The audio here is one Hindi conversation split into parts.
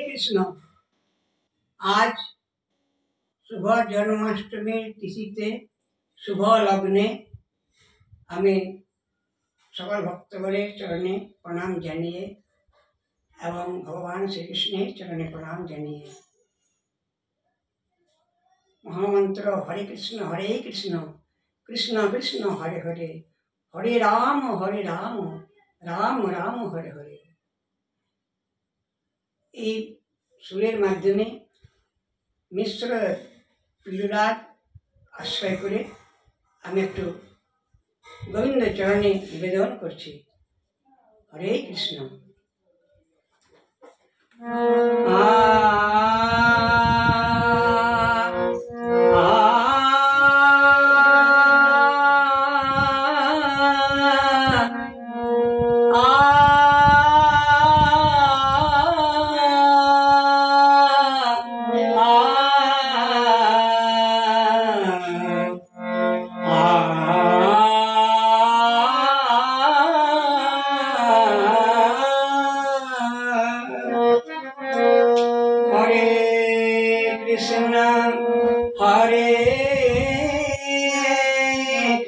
कृष्ण। आज सुबह जन्माष्टमी तिथीते शुभ लग्ने आम्ही सकल भक्तगणे चरणे प्रणाम जानिए एवं भगवान श्री कृष्ण चरणे प्रणाम जानिए। महामंत्र हरे कृष्ण कृष्ण कृष्ण हरे हरे, हरे राम राम राम हरे हरे। এই সুরের মাধ্যমে মিশ্র পীড়ার আশ্রয় করে আমি একটু গোবিন্দ চরণে নিবেদন করছি। হরে কৃষ্ণ।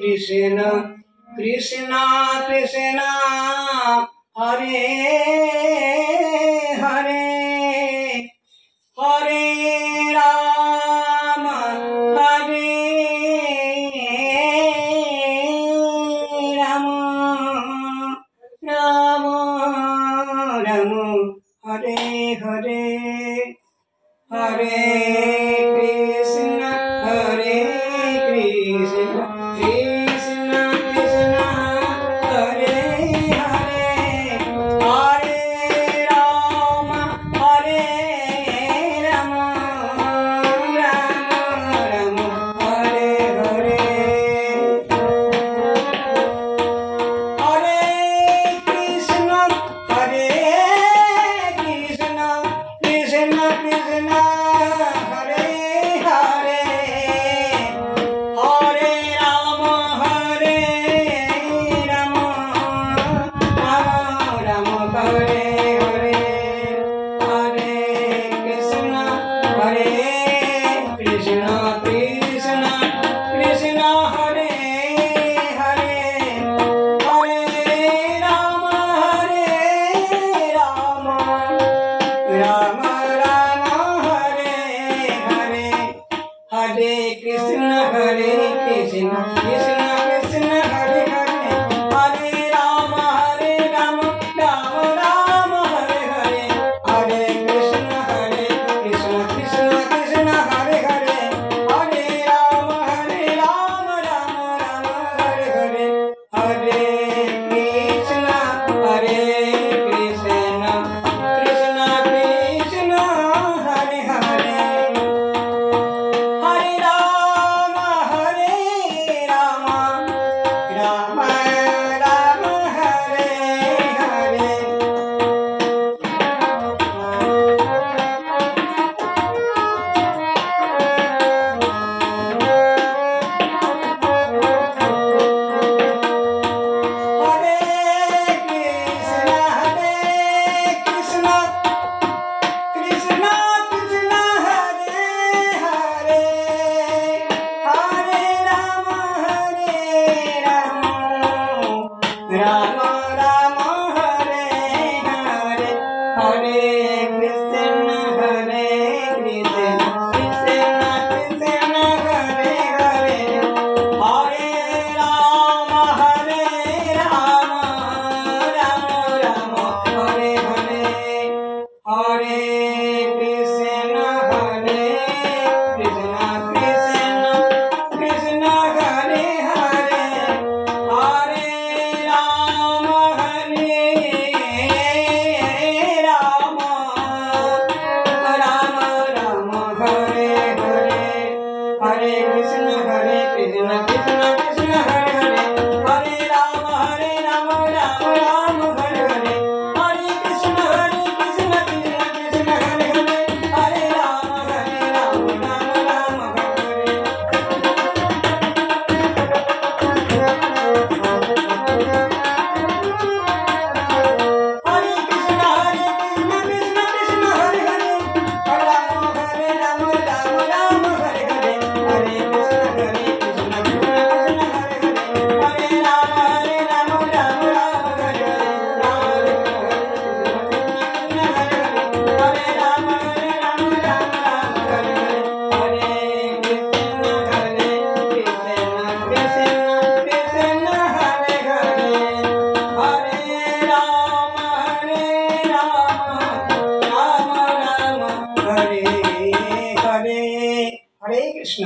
कृष्ण कृष्ण कृष्ण हरे हरे, हरे राम राम राम राम हरे हरे, हरे कृष्ण कृष्ण कृष्ण हरे हरे, हरे राम राम राम हरे हरे, हरे कृष्ण कृष्ण कृष्ण हरे हरे, हरे राम राम राम हरे हरे, हरे कृष्ण कृष्ण कृष्ण हरे हरे, हरे राम राम राम हरे हरे, हरे कृष्ण कृष्ण कृष्ण हरे हरे, हरे राम राम राम हरे हरे, हरे कृष्ण कृष्ण कृष्ण हरे हरे, हरे राम राम राम हरे हरे, हरे कृष्ण कृष्ण कृष्ण हरे हरे, हरे राम राम राम हरे हरे। हरे कृष्ण कृष्ण कृष्ण हरे हरे, हरे राम राम राम हरे हरे, हरे कृष्ण कृष्ण कृष्ण हरे हरे, हरे राम राम राम हरे हरे, हरे कृष्ण कृष्ण कृष्ण हरे हरे, हरे राम राम राम हरे हरे, हरे कृष्ण कृष्ण कृष्ण हरे हरे, हरे राम राम राम हरे हरे, हरे कृष्ण कृष्ण कृष्ण কৃষ্ণ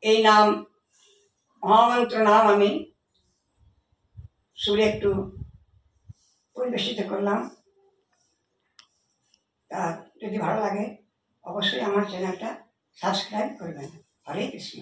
এই নাম মহামন্ত্র নাম আমি সুরে একটু পরিবেশিত করলাম। তা যদি ভালো লাগে অবশ্যই আমার চ্যানেলটা সাবস্ক্রাইব করবেন। হরে কৃষ্ণ।